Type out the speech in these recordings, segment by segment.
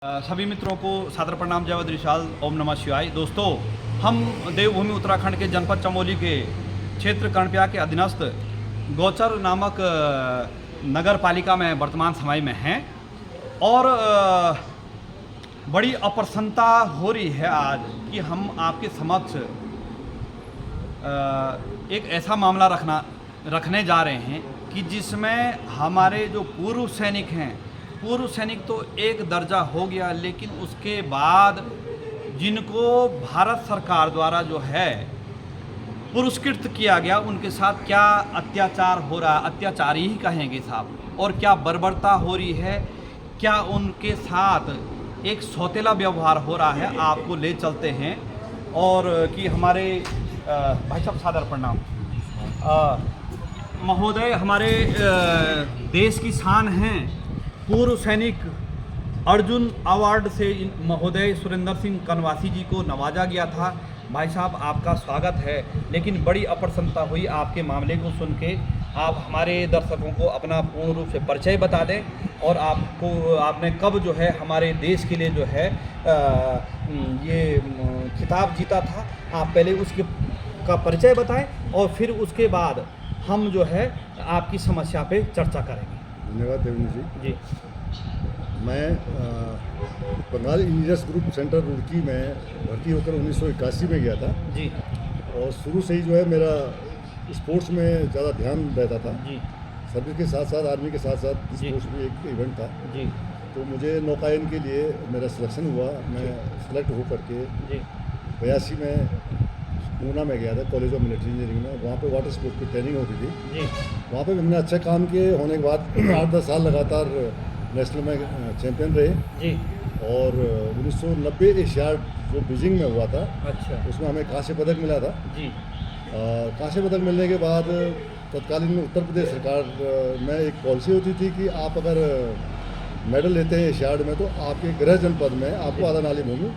सभी मित्रों को सादर प्रणाम, जय वद्रिशाल, ओम नमः शिवाय। दोस्तों, हम देवभूमि उत्तराखंड के जनपद चमोली के क्षेत्र कर्णप्या के अधीनस्थ गौचर नामक नगर पालिका में वर्तमान समय में हैं और बड़ी अप्रसन्नता हो रही है आज कि हम आपके समक्ष एक ऐसा मामला रखने जा रहे हैं कि जिसमें हमारे जो पूर्व सैनिक तो एक दर्जा हो गया, लेकिन उसके बाद जिनको भारत सरकार द्वारा जो है पुरस्कृत किया गया, उनके साथ क्या अत्याचार हो रहा है, अत्याचार ही कहेंगे साहब, और क्या बर्बरता हो रही है, क्या उनके साथ एक सौतेला व्यवहार हो रहा है, आपको ले चलते हैं। और कि हमारे भाई साहब सादर प्रणाम महोदय, हमारे देश की शान हैं, पूर्व सैनिक अर्जुन अवार्ड से महोदय सुरेंद्र सिंह कनवासी जी को नवाजा गया था। भाई साहब, आपका स्वागत है, लेकिन बड़ी अप्रसन्नता हुई आपके मामले को सुन के। आप हमारे दर्शकों को अपना पूर्ण रूप से परिचय बता दें और आपने कब जो है हमारे देश के लिए जो है ये खिताब जीता था, आप पहले उसके का परिचय बताएं और फिर उसके बाद हम जो है आपकी समस्या पे चर्चा करेंगे। धन्यवाद देवेंद्र जी। मैं Bengal engineers group centre Roorkee में भर्ती होकर 1981 में गया था जी। और शुरू से ही जो है मेरा स्पोर्ट्स में ज़्यादा ध्यान रहता था जी। सर्विस के साथ साथ, आर्मी के साथ साथ स्पोर्ट्स भी एक इवेंट था जी। तो मुझे नौकायन के लिए मेरा सिलेक्शन हुआ। मैं सेलेक्ट होकर के 82 में पूना में गया था, कॉलेज ऑफ मिलिट्री इंजीनियरिंग में। वहाँ पे वाटर स्पोर्ट्स की ट्रेनिंग होती थी जी। वहाँ पे हमने अच्छा काम किए, होने के बाद 8-10 साल लगातार नेशनल में चैंपियन रहे जी। और 1990 एशियाड जो बीजिंग में हुआ था, अच्छा। उसमें हमें कांस्य पदक मिला था जी। कांस्य पदक मिलने के बाद तत्कालीन उत्तर प्रदेश सरकार में एक पॉलिसी होती थी कि आप अगर मेडल लेते हैं एशियाड में तो आपके गृह जनपद में आपको आधा नाली भूमि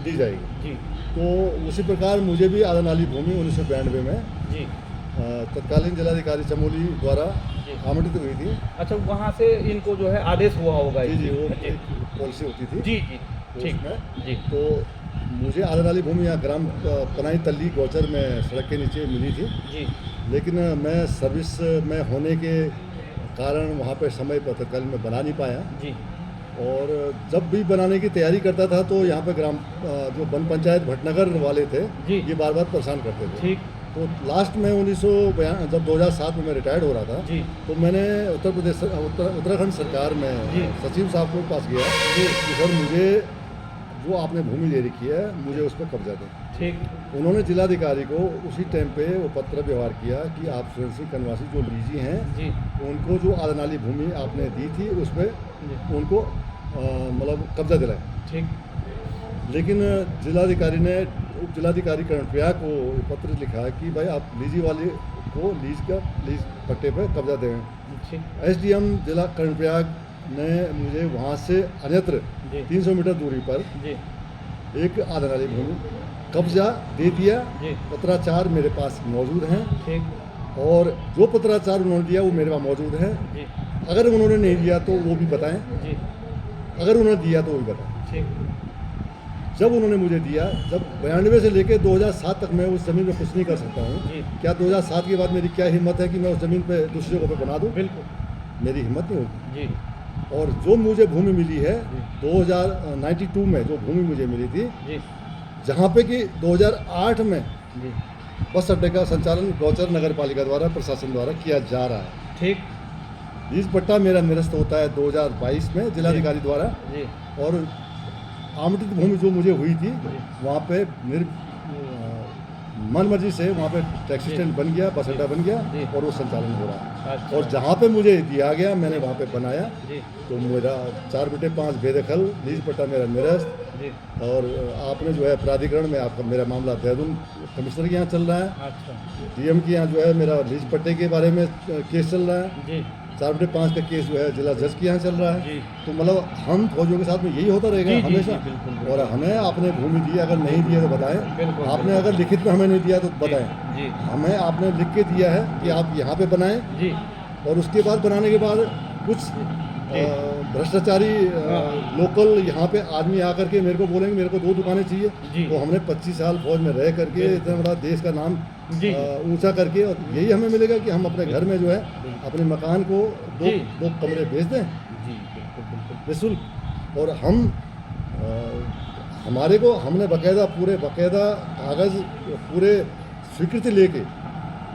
दी जाएगी जी। तो उसी प्रकार मुझे भी आधा नाली भूमि 1992 में जी। तत्कालीन जिलाधिकारी चमोली द्वारा आमंत्रित हुई थी। अच्छा, वहाँ से इनको जो है आदेश हुआ होगा। जी जी, वो एक पॉलिसी होती थी। जी जी, ठीक उसमें जी। तो मुझे आधा नाली भूमि यहाँ ग्राम पनाई तल्ली गौचर में सड़क के नीचे मिली थी जी। लेकिन मैं सर्विस में होने के कारण वहाँ पे समय पर तत्कालीन में बना नहीं पाया जी। और जब भी बनाने की तैयारी करता था तो यहाँ पे ग्राम जो वन पंचायत भटनगर वाले थे जी। ये बार बार परेशान करते थे। ठीक। तो लास्ट में 1992 जब 2007 में मैं रिटायर्ड हो रहा था जी। तो मैंने उत्तराखंड सरकार में जी। सचिव साहब के पास गया जी। कि सर मुझे जो आपने भूमि ले रखी है मुझे उस पर कब्जा दें। ठीक। उन्होंने जिलाधिकारी को उसी टाइम पे वो पत्र व्यवहार किया कि आप सुरेंद्र सिंह कनवासी जो लीजी हैं जी। उनको जो आधा नाली भूमि आपने दी थी उस पर उनको मतलब कब्जा दिलाए। ठीक। लेकिन जिलाधिकारी ने उप जिलाधिकारी कर्णप्या को पत्र लिखा कि भाई आप लीजी वाले को लीज पट्टे पर कब्जा दें। ठीक। एसडीएम जिला कर्णप्रयाग ने मुझे वहाँ से अन्यत्र 300 मीटर दूरी पर जी। एक आधा नाली भूमि कब्जा दे दिया। जी। पत्राचार मेरे पास मौजूद हैं ठीक। और जो पत्राचार उन्होंने दिया वो मेरे पास मौजूद है। जी। अगर उन्होंने नहीं दिया तो वो भी बताएं, जी। अगर उन्होंने दिया तो वो भी बताएं। ठीक। जब उन्होंने मुझे दिया, जब 92 से लेकर 2007 तक मैं उस ज़मीन पर कुछ नहीं कर सकता हूँ। जी। क्या 2007 के बाद मेरी क्या हिम्मत है कि मैं उस ज़मीन पे दूसरी जगह पे बना दूँ? बिल्कुल। मेरी हिम्मत नहीं होगी। जी। और जो मुझे भूमि मिली है जी। 2092 में जो भूमि मुझे मिली थी, जी। जहाँ पे कि 2008 में जी। बस अड्डे का संचालन गौचर नगर पालिका द्वारा, प्रशासन द्वारा किया जा रहा है। ठीक। लीज पट्टा मेरा निरस्त होता है 2022 में जिलाधिकारी द्वारा जी। और आमंत्रित भूमि जो मुझे हुई थी वहाँ पे मन मर्जी से वहाँ पे टैक्सी स्टैंड बन गया, बस अड्डा बन गया और वो संचालन हो रहा है। अच्छा। और जहाँ पे मुझे दिया गया मैंने वहाँ पे बनाया जी। तो मेरा 4 बटे 5 बेदखल लीज पट्टा मेरा निरस्त। जी। और आपने जो है प्राधिकरण में आपका मेरा मामला देहरादून कमिश्नर के यहाँ चल रहा है। अच्छा। डीएम के यहाँ जो है मेरा लीज पट्टे के बारे में केस चल रहा है। जी। 4 बटे 5 का केस जो है जिला जज के यहाँ चल रहा है। जी। तो मतलब हम फौजियों के साथ में यही होता रहेगा जी, जी, हमेशा। जी, बिल्कुल, बिल्कुल। और हमें आपने भूमि दी, अगर नहीं दिया तो बताएं। बिल्कुल, आपने बिल्कुल। अगर लिखित में हमें नहीं दिया तो बताएं। जी। हमें आपने लिख के दिया है कि आप यहाँ पे बनाएं जी। और उसके बाद बनाने के बाद कुछ जी। भ्रष्टाचारी लोकल यहाँ पे आदमी आकर के मेरे को बोलेंगे मेरे को 2 दुकानें चाहिए, जी। तो हमने 25 साल फौज में रह करके इतना बड़ा देश का नाम जी। ऊंचा करके, और यही हमें मिलेगा कि हम अपने घर में जो है अपने मकान को जी। दो कमरे बेच दें जी बिल्कुल बिल्कुल निःशुल्क। और हम हमारे को हमने बाकायदा कागज़ पूरे स्वीकृति लेके,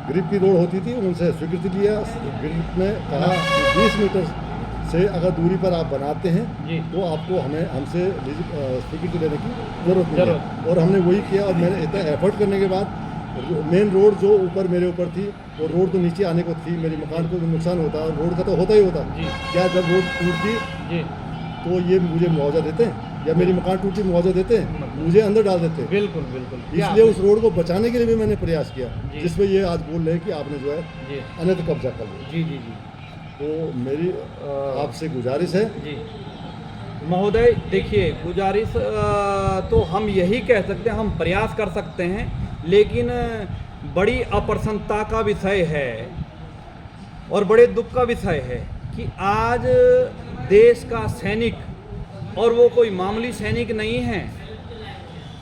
ग्रिप की रोड होती थी उनसे स्वीकृति लिया, ग्रिप ने कहा कि 20 मीटर से अगर दूरी पर आप बनाते हैं जी। तो आपको हमसे स्वीकृति लेने की ज़रूरत नहीं है। और हमने वही किया, और मैंने इतना एफर्ट करने के बाद मेन रोड जो ऊपर मेरे ऊपर थी, वो रोड तो नीचे आने को थी, मेरी मकान को नुकसान होता और रोड का तो होता ही होता। जी। क्या जब रोड टूटती जी तो ये मुझे मुआवजा देते हैं, या मेरी मकान टूटी मुआवजा देते हैं, मुझे अंदर डाल देते हैं। बिल्कुल बिल्कुल। इसलिए उस रोड को बचाने के लिए भी मैंने प्रयास किया, जी। जिसमें ये आज बोल रहे हैं कि आपने जो है जी अनैतिक कब्जा कर लिया। जी जी जी तो मेरी आपसे गुजारिश है, जी महोदय, देखिए गुजारिश तो हम यही कह सकते हैं, हम प्रयास कर सकते हैं, लेकिन बड़ी अप्रसन्नता का विषय है और बड़े दुख का विषय है कि आज देश का सैनिक, और वो कोई मामूली सैनिक नहीं है,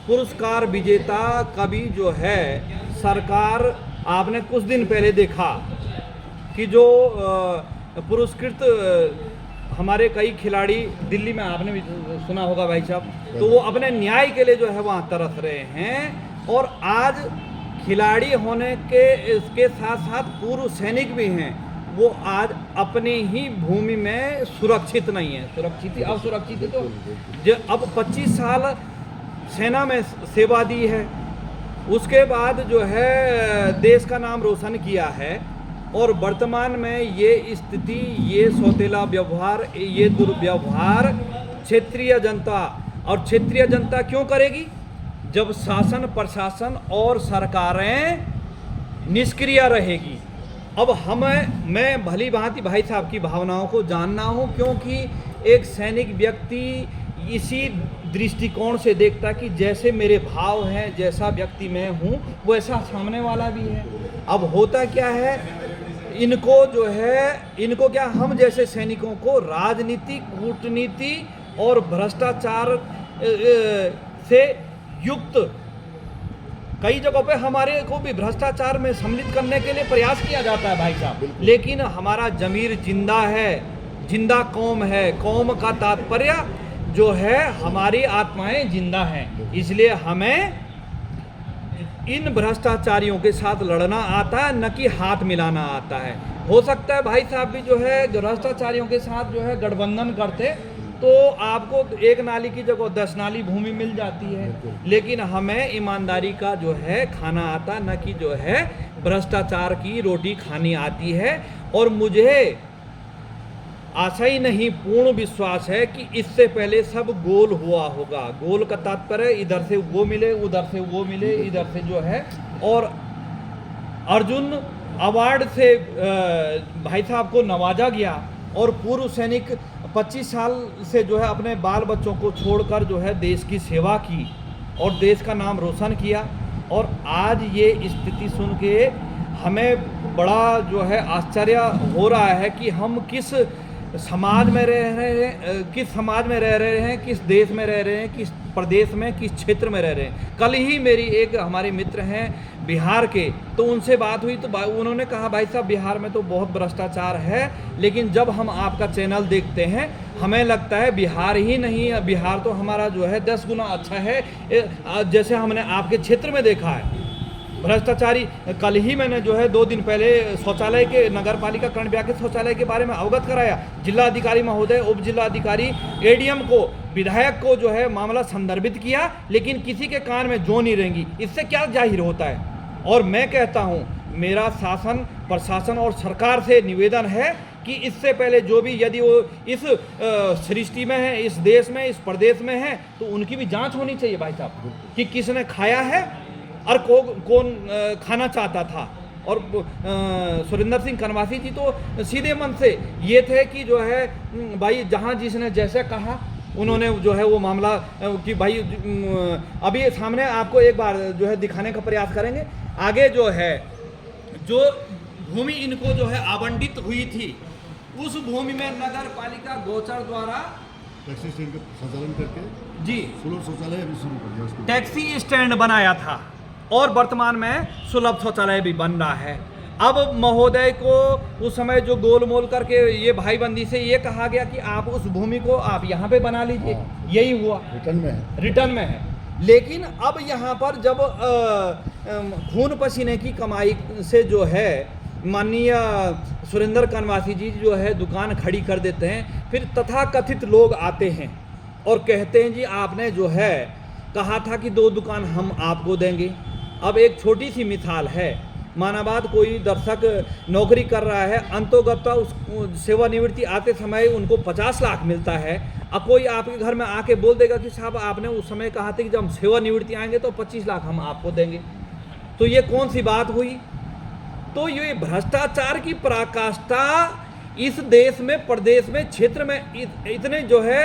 पुरस्कार विजेता कभी जो है सरकार, आपने कुछ दिन पहले देखा कि जो पुरस्कृत हमारे कई खिलाड़ी दिल्ली में, आपने भी सुना होगा भाई साहब, तो वो अपने न्याय के लिए जो है वहाँ तरस रहे हैं। और आज खिलाड़ी होने के इसके साथ साथ पूर्व सैनिक भी हैं, वो आज अपनी ही भूमि में सुरक्षित नहीं है, सुरक्षित ही असुरक्षित ही। तो जो अब 25 साल सेना में सेवा दी है, उसके बाद जो है देश का नाम रोशन किया है, और वर्तमान में ये स्थिति, ये सौतेला व्यवहार, ये दुर्व्यवहार क्षेत्रीय जनता, और क्षेत्रीय जनता क्यों करेगी जब शासन प्रशासन और सरकारें निष्क्रिय रहेगी। अब मैं भली भांति भाई साहब की भावनाओं को जानना हूं, क्योंकि एक सैनिक व्यक्ति इसी दृष्टिकोण से देखता कि जैसे मेरे भाव हैं, जैसा व्यक्ति मैं हूं, वैसा सामने वाला भी है। अब होता क्या है, इनको क्या, हम जैसे सैनिकों को राजनीति, कूटनीति और भ्रष्टाचार से युक्त कई जगहों पे हमारे को भी भ्रष्टाचार में सम्मिलित करने के लिए प्रयास किया जाता है भाई साहब, लेकिन हमारा जमीर जिंदा है, जिंदा कौम है। कौम का तात्पर्य जो है हमारी आत्माएं जिंदा हैं, इसलिए हमें इन भ्रष्टाचारियों के साथ लड़ना आता है, न कि हाथ मिलाना आता है। हो सकता है भाई साहब भी जो है भ्रष्टाचारियों के साथ जो है गठबंधन करते तो आपको 1 नाली की जगह 10 नाली भूमि मिल जाती है, लेकिन हमें ईमानदारी का जो है खाना आता, न कि जो है भ्रष्टाचार की रोटी खानी आती है। और मुझे आशा ही नहीं, पूर्ण विश्वास है कि इससे पहले सब गोल हुआ होगा। गोल का तात्पर्य इधर से वो मिले, उधर से वो मिले, इधर से जो है। और अर्जुन अवार्ड से भाई साहब को नवाजा गया, और पूर्व सैनिक 25 साल से जो है अपने बाल बच्चों को छोड़कर जो है देश की सेवा की और देश का नाम रोशन किया। और आज ये स्थिति सुन के हमें बड़ा जो है आश्चर्य हो रहा है कि हम किस समाज में रह रहे हैं, किस देश में रह रहे हैं, किस प्रदेश में, किस क्षेत्र में रह रहे हैं। कल ही मेरी एक हमारे मित्र हैं बिहार के, तो उनसे बात हुई तो उन्होंने कहा भाई साहब बिहार में तो बहुत भ्रष्टाचार है, लेकिन जब हम आपका चैनल देखते हैं हमें लगता है बिहार ही नहीं, बिहार तो हमारा जो है 10 गुना अच्छा है जैसे हमने आपके क्षेत्र में देखा है भ्रष्टाचारी। कल ही मैंने जो है 2 दिन पहले शौचालय के, नगर पालिका कर्णव्या के शौचालय के बारे में अवगत कराया। जिलाधिकारी महोदय, उप जिलाधिकारी, एडीएम को, विधायक को जो है मामला संदर्भित किया, लेकिन किसी के कान में जौ नहीं रहेंगी। इससे क्या जाहिर होता है? और मैं कहता हूँ, मेरा शासन प्रशासन और सरकार से निवेदन है कि इससे पहले जो भी, यदि वो इस सृष्टि में है, इस देश में, इस प्रदेश में है, तो उनकी भी जांच होनी चाहिए भाई साहब कि किसने खाया है और कौन खाना चाहता था। और सुरेंद्र सिंह कनवासी जी तो सीधे मन से ये थे कि जो है भाई जहाँ जिसने जैसे कहा उन्होंने जो है वो मामला कि भाई अभी सामने आपको एक बार जो है दिखाने का प्रयास करेंगे। आगे जो है जो भूमि इनको जो है आवंटित हुई थी उस भूमि में नगर पालिका गोचर द्वारा टैक्सी स्टैंड का संचालन करके जी सुलभ शौचालय अभी शुरू कर दिया उसको। टैक्सी स्टैंड बनाया था और वर्तमान में सुलभ शौचालय भी बन रहा है। अब महोदय को उस समय जो गोलमोल करके ये भाईबंदी से ये कहा गया कि आप उस भूमि को आप यहाँ पे बना लीजिए, यही हुआ, रिटर्न में है। लेकिन अब यहाँ पर जब खून पसीने की कमाई से जो है माननीय सुरेंद्र कनवासी जी जो है दुकान खड़ी कर देते हैं, फिर तथाकथित लोग आते हैं और कहते हैं जी आपने जो है कहा था कि 2 दुकान हम आपको देंगे। अब एक छोटी सी मिसाल है, मानाबाद कोई दर्शक नौकरी कर रहा है, अंतोगत्वा उस सेवानिवृत्ति आते समय उनको 50 लाख मिलता है। अब कोई आपके घर में आके बोल देगा कि साहब आपने उस समय कहा था कि जब हम सेवानिवृत्ति आएंगे तो 25 लाख हम आपको देंगे, तो ये कौन सी बात हुई? तो ये भ्रष्टाचार की पराकाष्ठा इस देश में, प्रदेश में, क्षेत्र में इतने जो है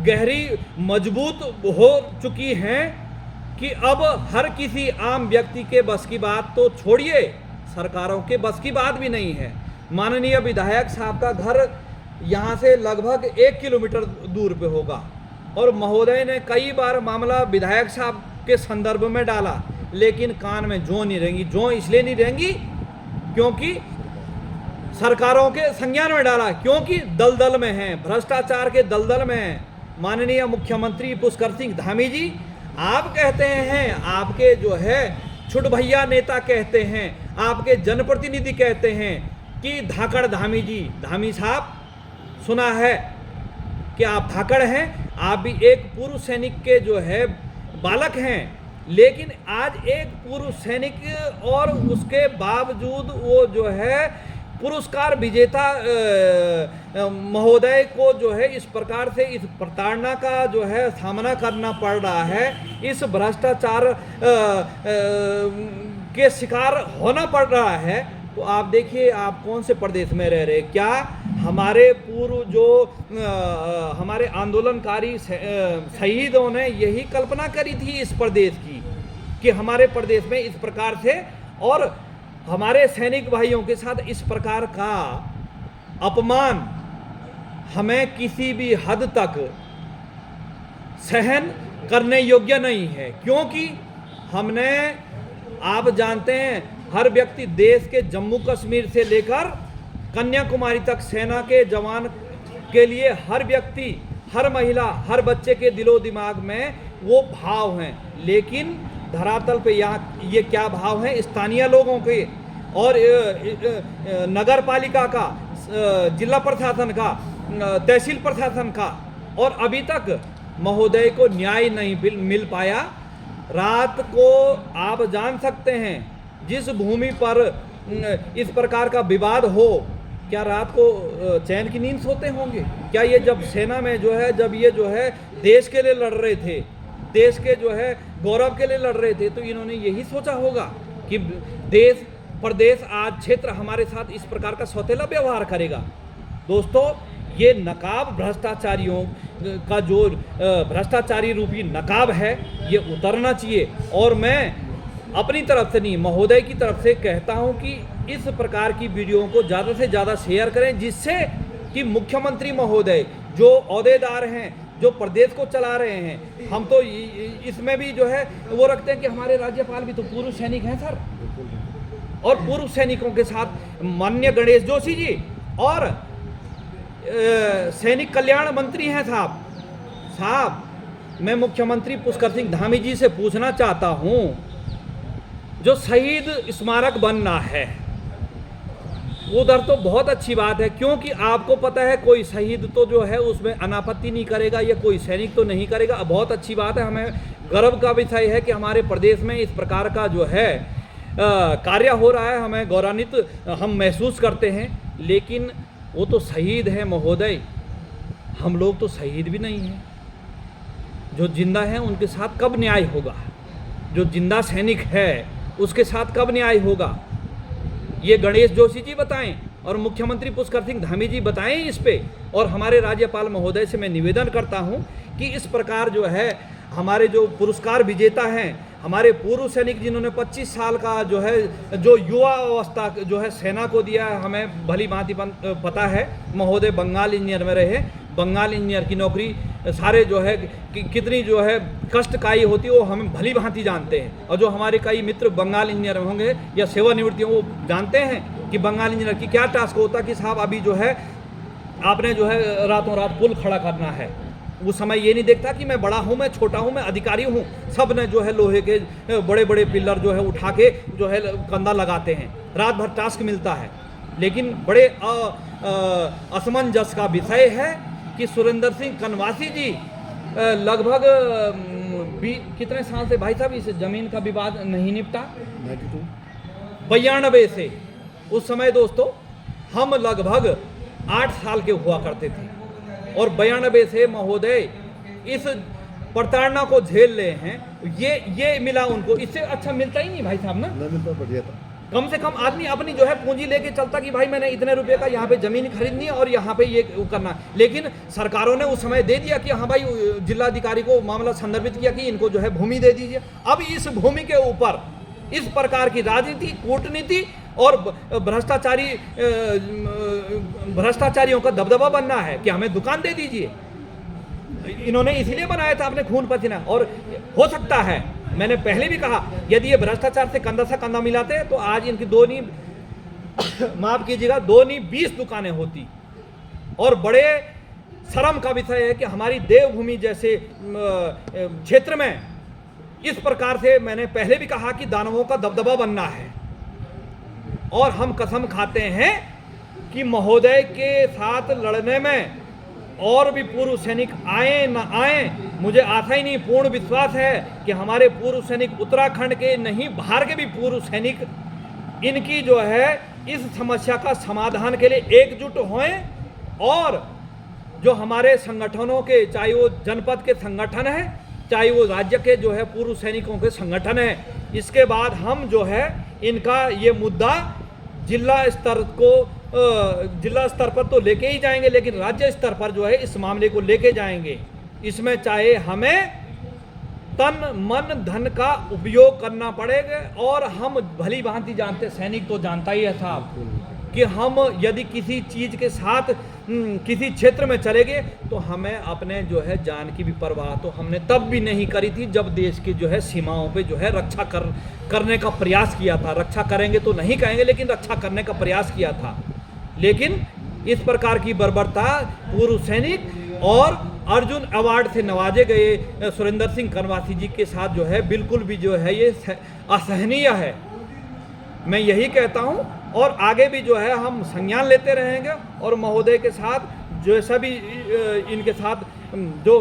गहरी मजबूत हो चुकी हैं कि अब हर किसी आम व्यक्ति के बस की बात तो छोड़िए, सरकारों के बस की बात भी नहीं है। माननीय विधायक साहब का घर यहाँ से लगभग 1 किलोमीटर दूर पे होगा और महोदय ने कई बार मामला विधायक साहब के संदर्भ में डाला, लेकिन कान में जौ नहीं रहेंगी। जौ इसलिए नहीं रहेंगी क्योंकि सरकारों के संज्ञान में डाला, क्योंकि दलदल में हैं, भ्रष्टाचार के दलदल में हैं। माननीय मुख्यमंत्री पुष्कर सिंह धामी जी, आप कहते हैं, आपके जो है छुट भैया नेता कहते हैं, आपके जनप्रतिनिधि कहते हैं कि धाकड़ धामी जी, धामी साहब सुना है कि आप धाकड़ हैं, आप भी एक पूर्व सैनिक के जो है बालक हैं, लेकिन आज एक पूर्व सैनिक और उसके बावजूद वो जो है पुरस्कार विजेता महोदय को जो है इस प्रकार से इस प्रताड़ना का जो है सामना करना पड़ रहा है, इस भ्रष्टाचार के शिकार होना पड़ रहा है। तो आप देखिए आप कौन से प्रदेश में रह रहे। क्या हमारे पूर्व जो हमारे आंदोलनकारी शहीदों ने यही कल्पना करी थी इस प्रदेश की कि हमारे प्रदेश में इस प्रकार से और हमारे सैनिक भाइयों के साथ इस प्रकार का अपमान हमें किसी भी हद तक सहन करने योग्य नहीं है, क्योंकि हमने, आप जानते हैं, हर व्यक्ति देश के जम्मू कश्मीर से लेकर कन्याकुमारी तक सेना के जवान के लिए हर व्यक्ति, हर महिला, हर बच्चे के दिलो दिमाग में वो भाव हैं, लेकिन धरातल पे यहाँ ये क्या भाव है स्थानीय लोगों के और नगर पालिका का, जिला प्रशासन का, तहसील प्रशासन का, और अभी तक महोदय को न्याय नहीं मिल पाया। रात को आप जान सकते हैं जिस भूमि पर इस प्रकार का विवाद हो, क्या रात को चैन की नींद सोते होंगे? क्या ये जब सेना में जो है, जब ये जो है देश के लिए लड़ रहे थे, देश के जो है गौरव के लिए लड़ रहे थे, तो इन्होंने यही सोचा होगा कि देश प्रदेश आज क्षेत्र हमारे साथ इस प्रकार का सौतेला व्यवहार करेगा। दोस्तों, ये नकाब भ्रष्टाचारियों का जो भ्रष्टाचारी रूपी नकाब है, ये उतरना चाहिए। और मैं अपनी तरफ से नहीं, महोदय की तरफ से कहता हूं कि इस प्रकार की वीडियो को ज़्यादा से ज़्यादा शेयर करें, जिससे कि मुख्यमंत्री महोदय जो ओहदेदार हैं, जो प्रदेश को चला रहे हैं, हम तो इसमें भी जो है वो रखते हैं कि हमारे राज्यपाल भी तो पूर्व सैनिक हैं सर, और पूर्व सैनिकों के साथ माननीय गणेश जोशी जी और सैनिक कल्याण मंत्री हैं साहब। मैं मुख्यमंत्री पुष्कर सिंह धामी जी से पूछना चाहता हूं, जो शहीद स्मारक बनना है उधर तो बहुत अच्छी बात है, क्योंकि आपको पता है कोई शहीद तो जो है उसमें अनापत्ति नहीं करेगा, या कोई सैनिक तो नहीं करेगा। बहुत अच्छी बात है, हमें गर्व का विषय है कि हमारे प्रदेश में इस प्रकार का जो है कार्य हो रहा है, हमें गौरवान्वित हम महसूस करते हैं। लेकिन वो तो शहीद है महोदय, हम लोग तो शहीद भी नहीं हैं। जो जिंदा हैं उनके साथ कब न्याय होगा? जो जिंदा सैनिक है उसके साथ कब न्याय होगा? ये गणेश जोशी जी बताएं और मुख्यमंत्री पुष्कर सिंह धामी जी बताएं इस पे। और हमारे राज्यपाल महोदय से मैं निवेदन करता हूं कि इस प्रकार जो है हमारे जो पुरस्कार विजेता हैं, हमारे पूर्व सैनिक जिन्होंने 25 साल का जो है, जो युवा अवस्था जो है सेना को दिया है, हमें भली भांति पता है। महोदय बंगाल इंजीनियर में रहे, बंगाल इंजीनियर की नौकरी सारे जो है कितनी जो है कष्टकारी होती है वो हमें भली भांति जानते हैं। और जो हमारे कई मित्र बंगाल इंजीनियर होंगे या सेवानिवृत्ति वो जानते हैं कि बंगाल इंजीनियर की क्या टास्क होता है कि साहब अभी जो है आपने जो है रातों रात पुल खड़ा करना है। उस समय ये नहीं देखता कि मैं बड़ा हूँ, मैं छोटा हूँ, मैं अधिकारी हूँ। सब ने जो है लोहे के बड़े बड़े पिलर जो है उठा के जो है कंधा लगाते हैं, रात भर टास्क मिलता है। लेकिन बड़े असमंजस का विषय है कि सुरेंद्र सिंह कनवासी जी लगभग कितने साल से भाई साहब इस जमीन का विवाद नहीं निपटा? 92 से। उस समय दोस्तों हम लगभग 8 साल के हुआ करते थे और 92 से महोदय इस प्रताड़ना को झेल रहे हैं। ये मिला उनको, इससे अच्छा मिलता ही नहीं भाई साहब ना। नहीं मिलता, बढ़िया था। कम से कम आदमी अपनी जो है पूंजी लेके चलता कि भाई मैंने इतने रुपए का यहाँ पे जमीन खरीदनी है और यहाँ पे ये करना। लेकिन सरकारों ने उस समय दे दिया कि हाँ भाई, जिलाधिकारी को मामला संदर्भित किया कि इनको जो है भूमि दे दीजिए। अब इस भूमि के ऊपर इस प्रकार की राजनीति, कूटनीति और भ्रष्टाचारियों का दबदबा बनना है कि हमें दुकान दे दीजिए। इन्होंने इसलिए बनाया था अपने खून पसीना। और हो सकता है, मैंने पहले भी कहा, यदि ये भ्रष्टाचार से कंधा से कंधा मिलाते तो आज इनकी दो नहीं माफ कीजिएगा 2 नहीं 20 दुकानें होती। और बड़े शर्म का विषय है कि हमारी देवभूमि जैसे क्षेत्र में इस प्रकार से, मैंने पहले भी कहा कि दानवों का दबदबा बनना है। और हम कसम खाते हैं कि महोदय के साथ लड़ने में और भी पूर्व सैनिक आए न आए, मुझे आशा ही नहीं, पूर्ण विश्वास है कि हमारे पूर्व सैनिक उत्तराखंड के नहीं बाहर के भी पूर्व सैनिक इनकी जो है इस समस्या का समाधान के लिए एकजुट हों। और जो हमारे संगठनों के, चाहे वो जनपद के संगठन है, चाहे वो राज्य के जो है पूर्व सैनिकों के संगठन है, इसके बाद हम जो है इनका ये मुद्दा जिला स्तर पर तो लेके ही जाएंगे, लेकिन राज्य स्तर पर जो है इस मामले को लेके जाएंगे। इसमें चाहे हमें तन मन धन का उपयोग करना पड़ेगा। और हम भली भांति जानते, सैनिक तो जानता ही है साहब, कि हम यदि किसी चीज़ के साथ किसी क्षेत्र में चले गए तो हमें अपने जो है जान की भी परवाह तो हमने तब भी नहीं करी थी जब देश की जो है सीमाओं पे जो है रक्षा करने का प्रयास किया था। रक्षा करेंगे तो नहीं कहेंगे, लेकिन रक्षा करने का प्रयास किया था। लेकिन इस प्रकार की बर्बरता पूर्व सैनिक और अर्जुन अवार्ड से नवाजे गए सुरेंद्र सिंह कनवासी जी के साथ जो है बिल्कुल भी जो है ये असहनीय है। मैं यही कहता हूं और आगे भी जो है हम संज्ञान लेते रहेंगे और महोदय के साथ जैसा भी इनके साथ जो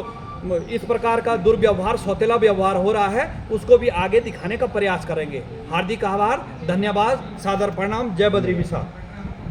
इस प्रकार का दुर्व्यवहार, सौतेला व्यवहार हो रहा है उसको भी आगे दिखाने का प्रयास करेंगे। हार्दिक आभार, धन्यवाद, सादर प्रणाम, जय बद्री विशाल।